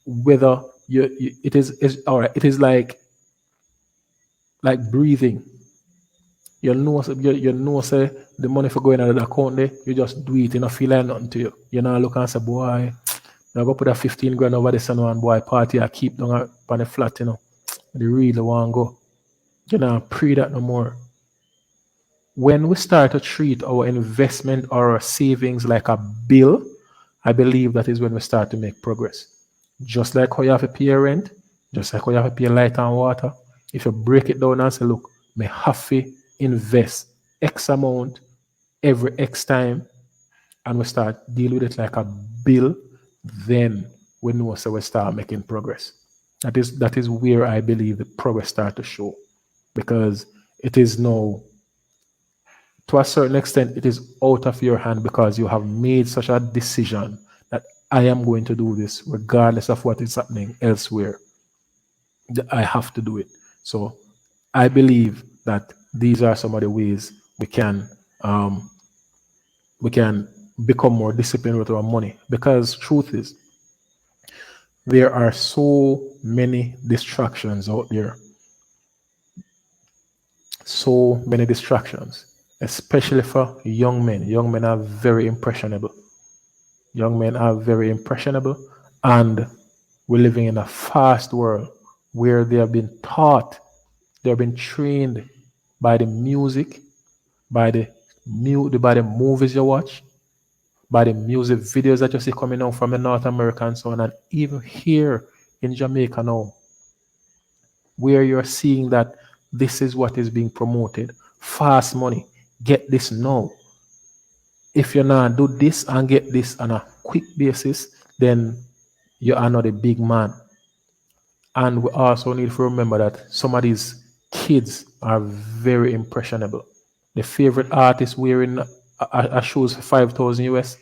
A: whether it is all right. It is like breathing. You know, say the money for going out of the account there, you just do it, you know, feel like nothing to you. You know, look and say, boy, I go put a 15 grand over this and one boy party, I keep down on the flat, you know. They really want to go. You know, pray that no more. When we start to treat our investment or our savings like a bill, I believe that is when we start to make progress. Just like how you have to pay rent, just like how you have to pay light and water. If you break it down and say, look, may have to invest X amount every X time, and we start deal with it like a bill, then we know so we start making progress. That is where I believe the progress start to show, because it is now, to a certain extent, it is out of your hand, because you have made such a decision that I am going to do this regardless of what is happening elsewhere. I have to do it. So I believe that these are some of the ways um, we can become more disciplined with our money. Because truth is, there are so many distractions out there, so many distractions, especially for young men. Young men are very impressionable. Young men are very impressionable, and we're living in a fast world where they have been taught, they have been trained by the music, by the by the movies you watch, by the music videos that you see coming out from the North America and so on, and even here in Jamaica now, where you're seeing that this is what is being promoted. Fast money. Get this now. If you not do this and get this on a quick basis, then you are not a big man. And we also need to remember that some of these kids are very impressionable. The favorite artist wearing a shoes for 5,000 US,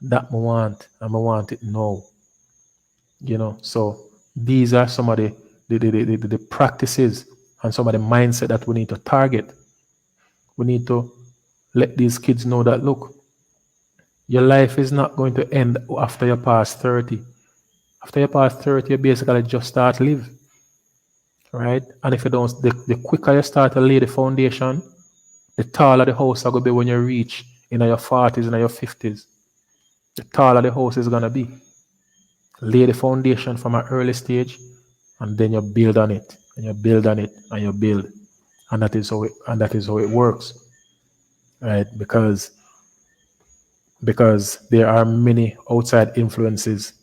A: that I want, and I want it now. So these are some of the practices and some of the mindset that we need to target. We need to let these kids know that, look, your life is not going to end after you pass 30. After you pass 30, you basically just start live, right? And if you don't, the quicker you start to lay the foundation, the taller the house is going to be when you reach in your 40s and your 50s. The taller the house is going to be. Lay the foundation from an early stage, and then you build on it, and you build on it, and you build, and that is how it works, right? Because there are many outside influences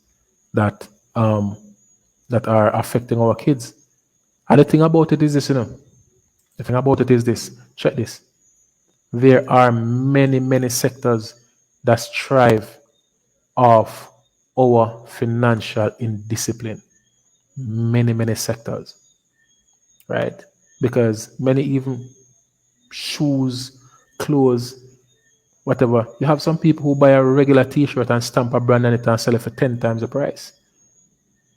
A: that are affecting our kids. And the thing about it is this, The thing about it is this. Check this. There are many sectors that strive off our financial indiscipline. Many sectors, right? Because many even shoes, clothes, whatever. You have some people who buy a regular T-shirt and stamp a brand on it and sell it for 10 times the price.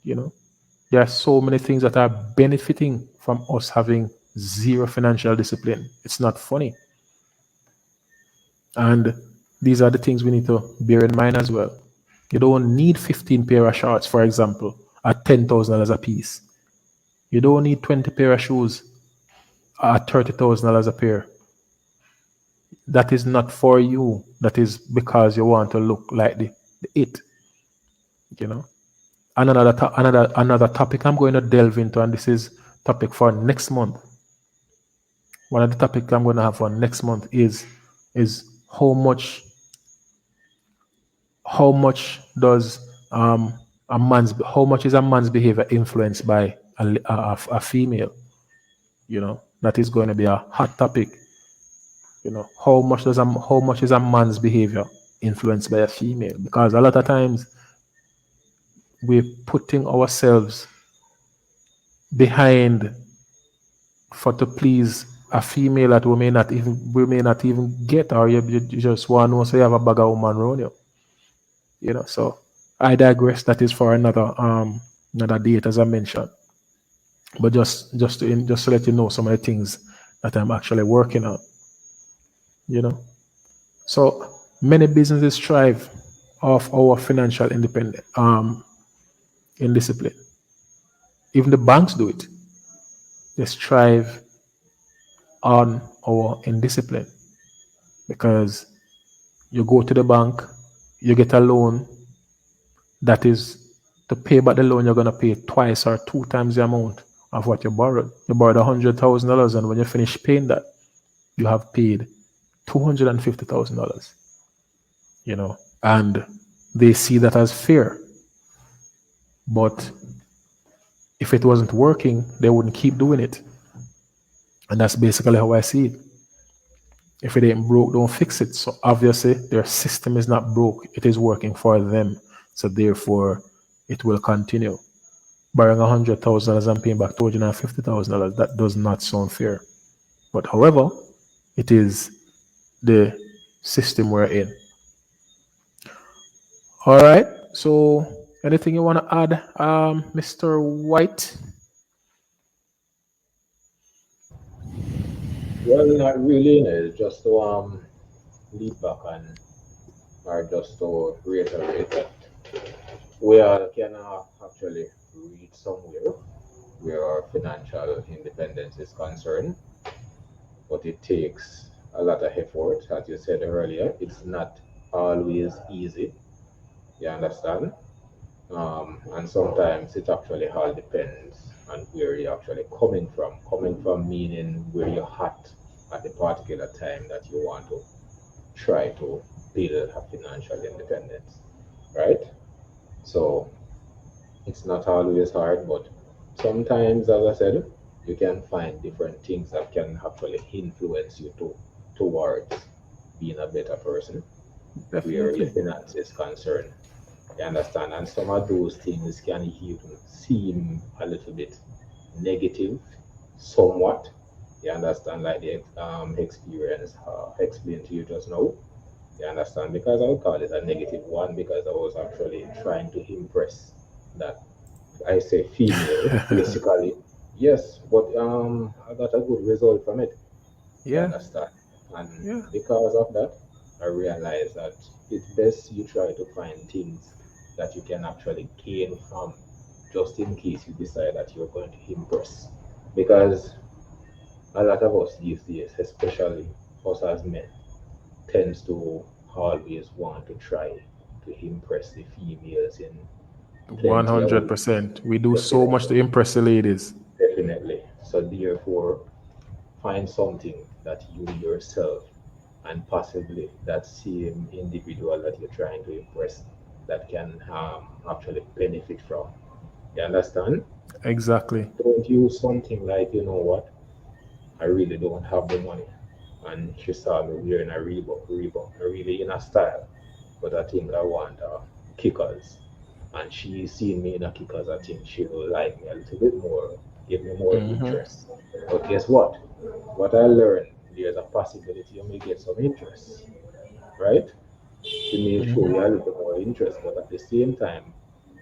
A: There are so many things that are benefiting from us having zero financial discipline. It's not funny. And these are the things we need to bear in mind as well. You don't need 15 pair of shorts, for example, at $10,000 a piece. You don't need 20 pair of shoes at $30,000 a pair. That is not for you. That is because you want to look like the it. Another topic I'm going to delve into, and this is topic for next month. One of the topics I'm going to have for next month is how much does how much is a man's behavior influenced by a female? That is going to be a hot topic. How much is a man's behavior influenced by a female? Because a lot of times we're putting ourselves behind to please a female that we may not even get, or you just want to say you have a bag of woman around you. So I digress. That is for another date, as I mentioned. But just to let you know some of the things that I'm actually working on. So many businesses strive off our financial independence, indiscipline. Even the banks do it. They strive on our indiscipline, because you go to the bank, you get a loan that is to pay back the loan, you're going to pay twice or 2 times the amount of what you borrowed. You borrowed $100,000, and when you finish paying that, you have paid $250,000. And they see that as fair. But if it wasn't working, they wouldn't keep doing it. And that's basically how I see it. If it ain't broke, don't fix it. So obviously their system is not broke. It is working for them. So therefore it will continue. Borrowing $100,000 and paying back $250,000, that does not sound fair. But however, it is the system we're in. All right. So anything you want to add, Mr. White?
B: Well, not really. It's just to leap back and, or just to reiterate that we all can actually reach somewhere where our financial independence is concerned, but it takes a lot of effort. As you said earlier, it's not always easy. You understand? And sometimes it actually all depends on where you're actually coming from. Coming from meaning where you're at the particular time that you want to try to build a financial independence, right? So it's not always hard, but sometimes, as I said, you can find different things that can actually influence you towards being a better person where your
A: Definitely.
B: finance is concerned. You understand? And some of those things can even seem a little bit negative, somewhat. You understand? Like the experience explained to you just now. You understand? Because I would call it a negative one because I was actually trying to impress that I say female, basically. Yes, but I got a good result from it. You
A: Yeah.
B: understand? And
A: Yeah.
B: because of that, I realized that it's best you try to find things that you can actually gain from, just in case you decide that you're going to impress. Because a lot of us these days, especially us as men, tends to always want to try to impress the females in plenty of ways.
A: 100%. We do so much to
B: Definitely,
A: impress the ladies.
B: definitely. So therefore, find something that you yourself and possibly that same individual that you're trying to impress that can actually benefit from. You understand?
A: Exactly.
B: Don't use something like, you know what, I really don't have the money. And she saw me wearing a Reebok, really in a style. But I think I want kickers. And she seen me in a kickers, I think she will like me a little bit more, give me more
A: Hmm.
B: interest. But guess what? What I learned, there's a possibility you may get some interest, right? She may show you a
A: Hmm.
B: little more interest, but at the same time,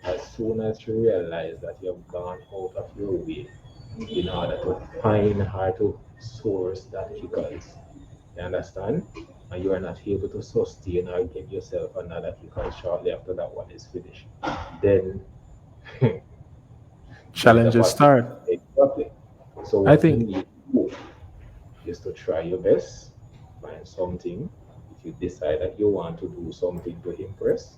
B: as soon as you realize that you've gone out of your way in order to find how to source that kickers, you understand? And you are not able to sustain or get yourself another kicker shortly after that one is finished, then there's a
A: Challenges
B: possibility.
A: start.
B: Exactly. So
A: I
B: what you
A: think,
B: need to do is to try your best, find something. If you decide that you want to do something to impress,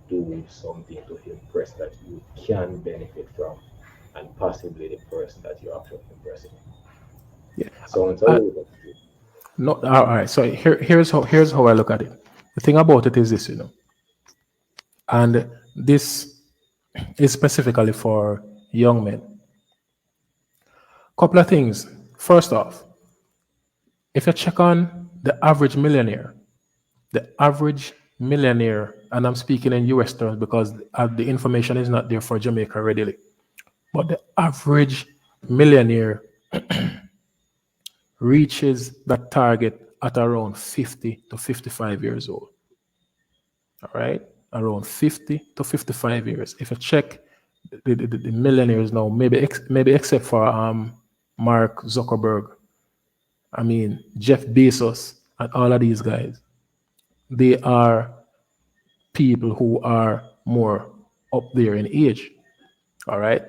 B: do something to impress that you can benefit from, and possibly the person that you're actually impressing.
A: yeah.
B: Sounds a
A: I,
B: little bit.
A: no, all right. So here's how I look at it. The thing about it is this, and this is specifically for young men. Couple of things. First off, if you check on the average millionaire, and I'm speaking in US terms because the information is not there for Jamaica readily, but the average millionaire reaches that target at around 50 to 55 years old. All right? Around 50 to 55 years. If you check the millionaires now, maybe except for Mark Zuckerberg, I mean, Jeff Bezos, and all of these guys, they are people who are more up there in age. All right.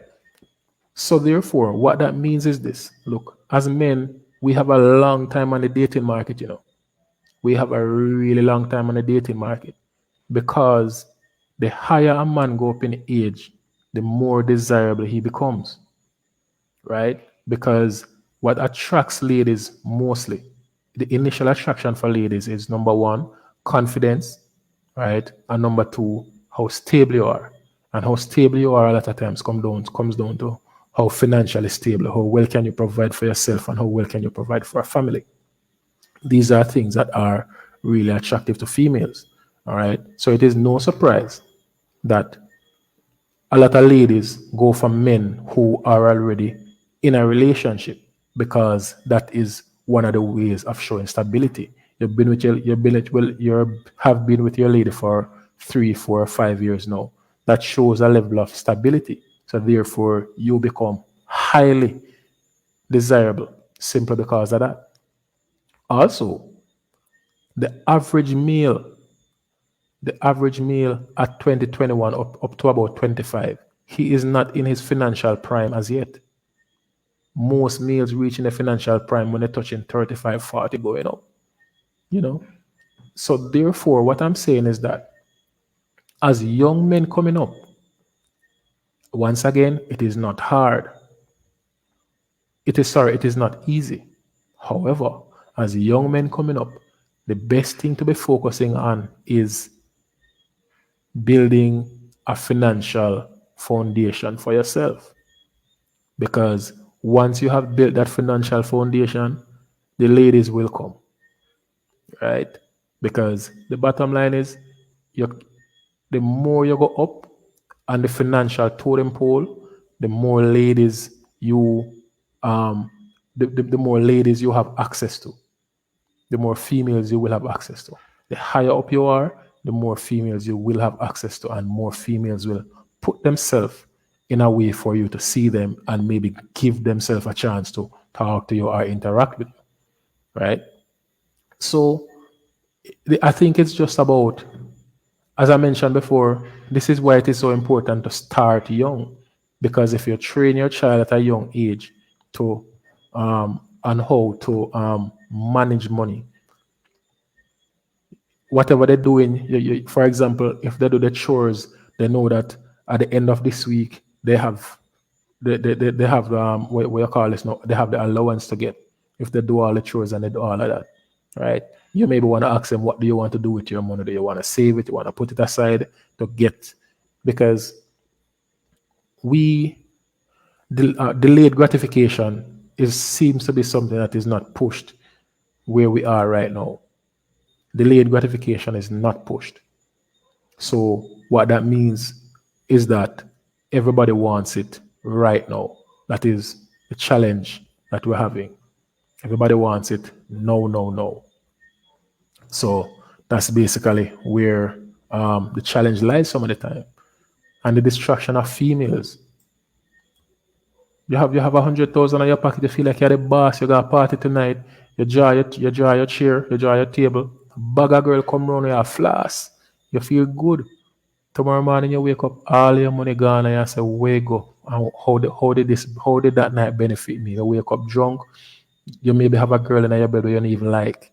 A: So, therefore, what that means is this: look, as men, we have a long time on the dating market. We have a really long time on the dating market because the higher a man go up in age, the more desirable he becomes, right? Because what attracts ladies mostly, the initial attraction for ladies is number one, confidence, right? And number two, how stable you are. And how stable you are a lot of times comes down to how financially stable, how well can you provide for yourself and how well can you provide for a family. These are things that are really attractive to females. All right. So it is no surprise that a lot of ladies go for men who are already in a relationship because that is one of the ways of showing stability. You have been with your lady for 3, 4, 5 years now. That shows a level of stability. So therefore, you become highly desirable simply because of that. Also, the average male, the average male at 2021 up to about 25, he is not in his financial prime as yet. Most males reaching the financial prime when they're touching 35, 40 going up, you know. So therefore, what I'm saying is that as young men coming up, once again, it is not hard. It is not easy. However, as young men coming up, the best thing to be focusing on is building a financial foundation for yourself. Because once you have built that financial foundation, the ladies will come, right? Because the bottom line is, you, the more you go up on the financial totem pole, the more ladies you, um, the more ladies you have access to, the more females you will have access to. The higher up you are, the more females you will have access to, and more females will put themselves in a way for you to see them and maybe give themselves a chance to talk to you or interact with you, right? So I think it's just about, as I mentioned before, this is why it is so important to start young. Because if you train your child at a young age to on how to manage money, whatever they're doing, for example, if they do the chores, they know that at the end of this week they have they have what you call this now, they have the allowance to get if they do all the chores and they do all of that, right? You maybe want to ask them, what do you want to do with your money? Do you want to save it? You want to put it aside to get? Because we delayed gratification is seems to be something that is not pushed where we are right now. Delayed gratification is not pushed. So what that means is that everybody wants it right now. That is the challenge that we're having. Everybody wants it no, no, no. So that's basically where the challenge lies some of the time. And the distraction of females. You have 100,000 in your pocket. You feel like you're the boss. You got a party tonight. You draw your chair. You draw your table. A bag of girl come round with a flask. You feel good. Tomorrow morning you wake up, all your money gone, and you say, "Where you go? And how did that night benefit me?" You wake up drunk. You maybe have a girl in your bed where you don't even like.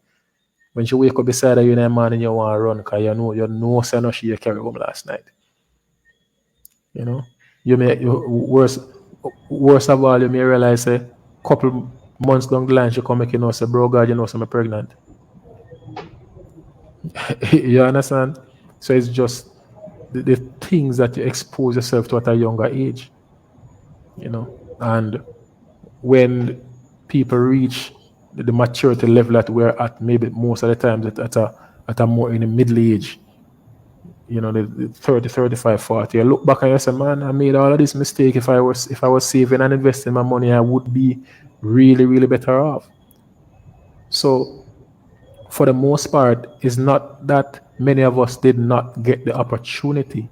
A: When she wake up beside you in the morning, you want to run because you know, say no, she carry home last night. You know, worse of all, you may realize a couple months down the line, she come make you know, say, "Bro, God, you know, I'm pregnant." You understand? So it's just the things that you expose yourself to at a younger age, you know. And when people reach the maturity level that we're at, maybe most of the time at a more in the middle age, you know, the 30, 35, 40, you look back and you say, man, I made all of this mistake. If I was saving and investing my money, I would be really, really better off. So for the most part, it's not that many of us did not get the opportunity.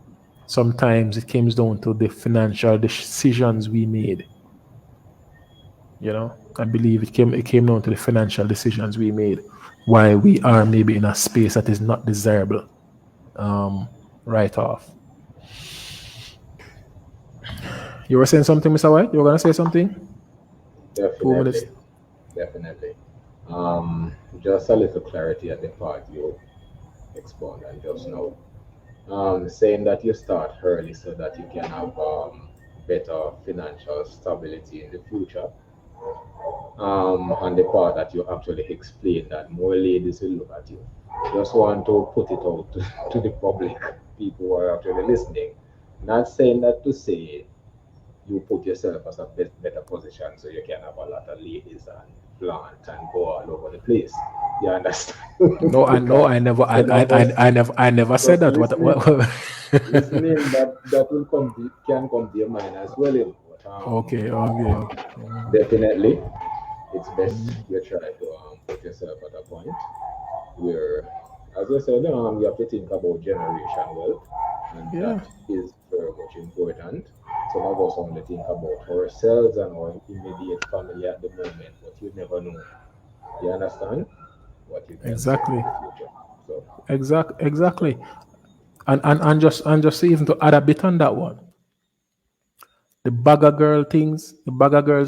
A: Sometimes it comes down to the financial decisions we made. You know, I believe it came down to the financial decisions we made, why we are maybe in a space that is not desirable right off. You were saying something, Mr. White? You were gonna say something? 2 minutes.
B: Definitely, definitely. Just a little clarity at the part you expound and just now. Saying that you start early so that you can have better financial stability in the future. And the part that you actually explain that more ladies will look at you. Just want to put it out to the public, people who are actually listening. Not saying that to say you put yourself as a better position so you can have a lot of ladies and flaunt and go all over the place. You understand?
A: No, I know. I never. I,
B: Some
A: I,
B: of us
A: I, I never. I never said
B: just
A: that. What?
B: listening that will can come to your mind as well. But,
A: Okay. Okay. Okay.
B: definitely, it's best you try to put yourself at a point where, as I said, you have to think about generation wealth, and
A: Yeah.
B: that is very much important. Some of us only think about ourselves and our immediate family at the moment, but you never know. You understand what you can set for
A: Exactly.
B: the future. So,
A: Exactly. And just even to add a bit on that one, the bagger girls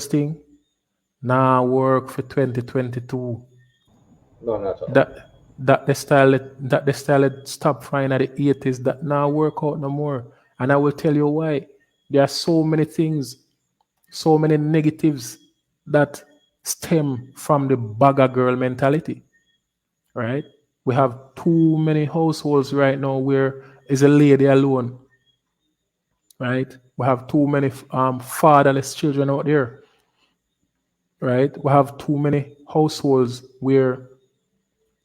A: thing, now work for 2022.
B: no, not all.
A: That the style that stopped frying at the 80s that now work out no more. And I will tell you why. There are so many things, so many negatives that stem from the bagger girl mentality, right? We have too many households right now where is a lady alone, right? We have too many fatherless children out there, right? We have too many households where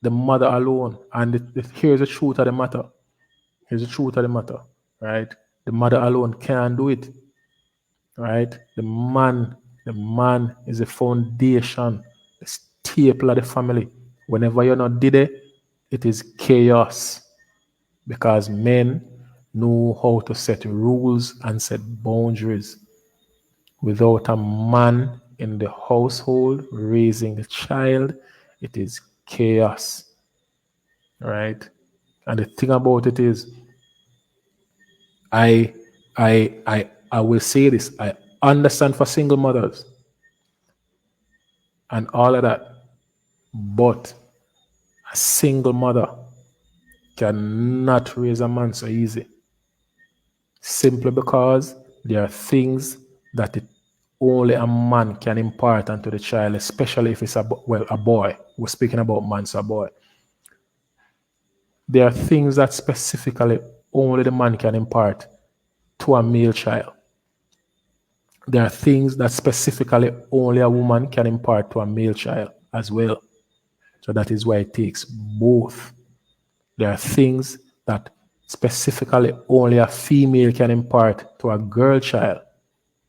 A: the mother alone, and here's the truth of the matter. Here's the truth of the matter, right? The mother alone can't do it, right? The man is the foundation, the staple of the family. Whenever you're not did it is chaos because men know how to set rules and set boundaries. Without a man in the household raising the child, it is chaos, right? And the thing about it is, I I will say this. I understand for single mothers and all of that, but a single mother cannot raise a man so easy. Simply because there are things that only a man can impart onto the child, especially if it's a boy. We're speaking about man, so a boy. There are things that specifically only the man can impart to a male child. There are things that specifically only a woman can impart to a male child as well. So that is why it takes both. There are things that specifically only a female can impart to a girl child.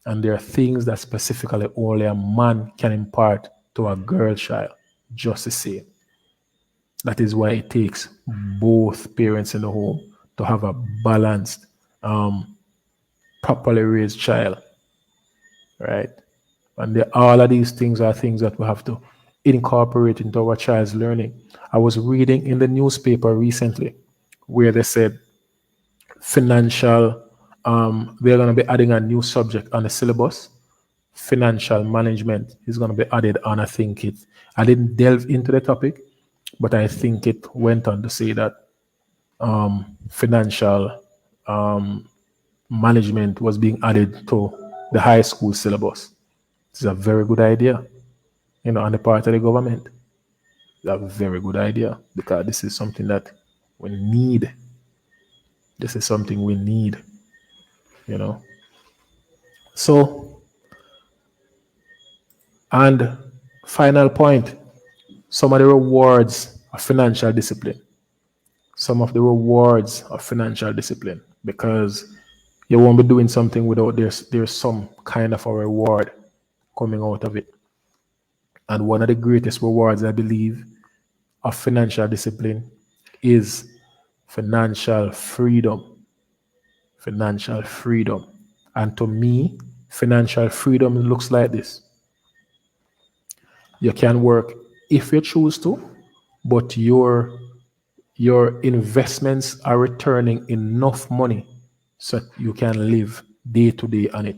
A: And there are things that specifically only a man can impart to a girl child. Just the same. That is why it takes both parents in the home to have a balanced, properly raised child. Right? And all of these things are things that we have to incorporate into our child's learning. I was reading in the newspaper recently where they said financial, they're going to be adding a new subject on the syllabus. Financial management is going to be added on. I didn't delve into the topic, but I think it went on to say that financial management was being added to the high school syllabus. It's a very good idea, on the part of the government. It's a very good idea because this is something that we need. This is something we need, So, and final point, some of the rewards of financial discipline. Some of the rewards of financial discipline, because you won't be doing something without there's some kind of a reward coming out of it. And one of the greatest rewards, I believe, of financial discipline is financial freedom. Financial freedom. And to me, financial freedom looks like this. You can work if you choose to, but your investments are returning enough money so you can live day to day on it.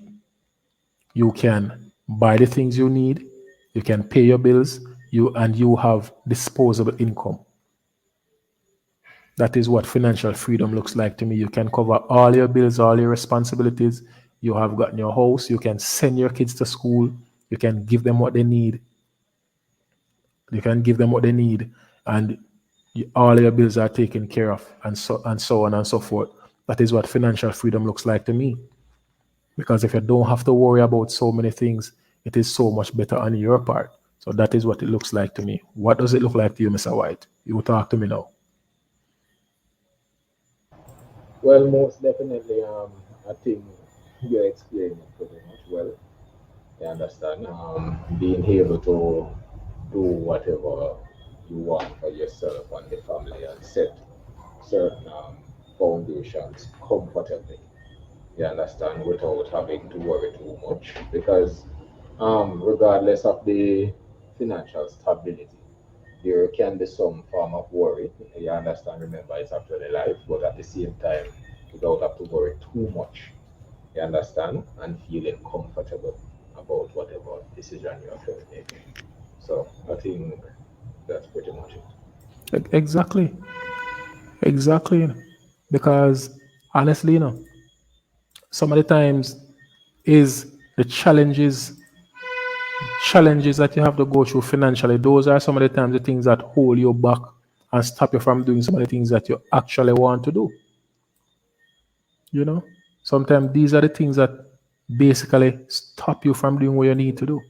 A: You can buy the things you need, you can pay your bills, you have disposable income. That is what financial freedom looks like to me. You can cover all your bills, all your responsibilities. You have gotten your house, you can send your kids to school, you can give them what they need. And all your bills are taken care of, and so on and so forth. That is what financial freedom looks like to me. Because if you don't have to worry about so many things, it is so much better on your part. So that is what it looks like to me. What does it look like to you, Mr. White? You talk to me now.
B: Well, most definitely, I think you explained it pretty much well. You understand? Being able to do whatever you want for yourself and the family and set certain foundations comfortably. You understand? Without having to worry too much. Because regardless of the financial stability, there can be some form of worry. You understand? Remember, it's actually life, but at the same time, you don't have to worry too much. You understand? And feeling comfortable about whatever decision you're making. So I think that's pretty much it.
A: Exactly. Exactly. Because honestly, some of the times is the challenges that you have to go through financially. Those are some of the times the things that hold you back and stop you from doing some of the things that you actually want to do. You know, sometimes these are the things that basically stop you from doing what you need to do,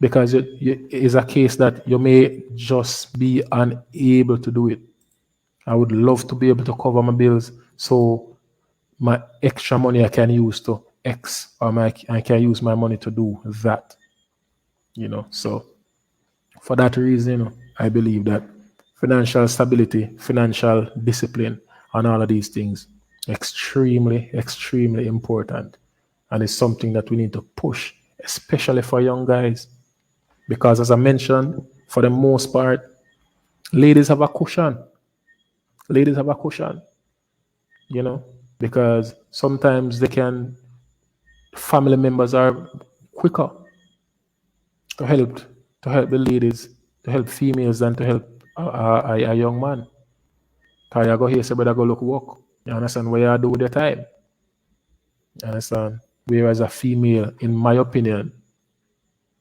A: because it is a case that you may just be unable to do it. I would love to be able to cover my bills, so my extra money I can use to X, or I can use my money to do that. You know, so for that reason, I believe that financial stability, financial discipline, and all of these things extremely, extremely important, and it's something that we need to push, especially for young guys, because as I mentioned, for the most part, ladies have a cushion. Ladies have a cushion, you know, because sometimes family members are quicker to help to help the ladies, to help females than to help a young man. Cause you go here, say, better go look work. You understand what you do with your time? You understand? Whereas a female, in my opinion,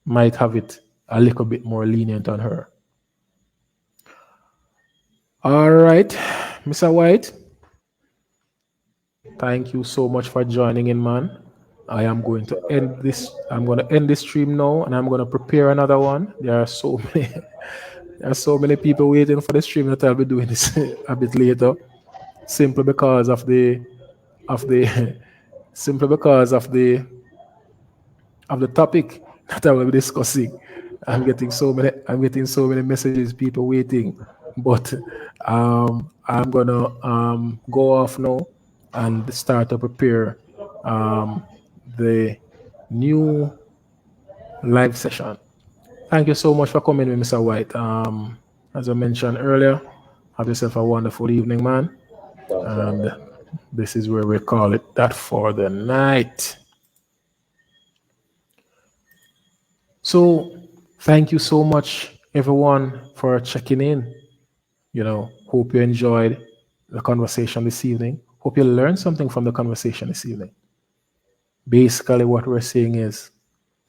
A: might have it a little bit more lenient on her. All right, Mr. White, thank you so much for joining in, man. I am going to end this. I'm going to end this stream now, and I'm going to prepare another one. There are so many, there are so many people waiting for the stream that I'll be doing this a bit later, simply because of the simply because of the topic that I will be discussing. I'm getting so many messages, people waiting. But I'm gonna go off now and start to prepare the new live session. Thank you so much for coming with Mr. White. As I mentioned earlier, have yourself a wonderful evening, man. And this is where we call it that for the night. So thank you so much, everyone, for checking in. You know, hope you enjoyed the conversation this evening. Hope you learned something from the conversation this evening. Basically, what we're saying is,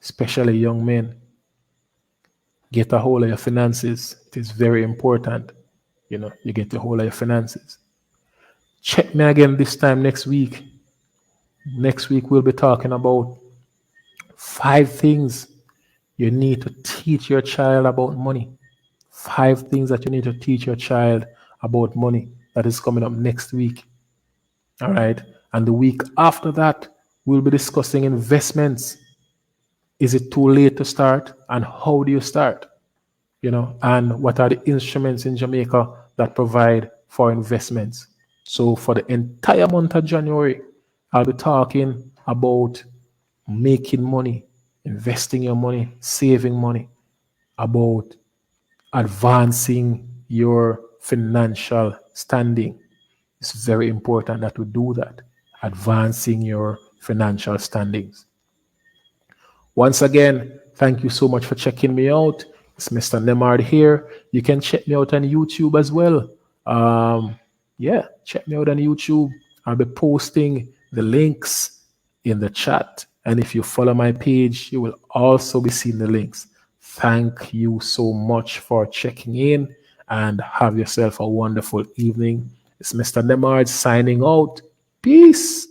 A: especially young men, get a hold of your finances. It is very important. You know, you get a hold of your finances. Check me again this time next week. Next week, we'll be talking about 5 things you need to teach your child about money. 5 things that you need to teach your child about money. That is coming up next week. All right. And the week after that, we'll be discussing investments. Is it too late to start? And how do you start? You know, and what are the instruments in Jamaica that provide for investments? So for the entire month of January, I'll be talking about making money, investing your money, saving money, about advancing your financial standing. It's very important that we do that, advancing your financial standings. Once again, thank you so much for checking me out. It's Mr. Nemard here. You can check me out on YouTube as well. Yeah, check me out on YouTube. I'll be posting the links in the chat. And if you follow my page, you will also be seeing the links. Thank you so much for checking in, and have yourself a wonderful evening. It's Mr. Nemard signing out. Peace.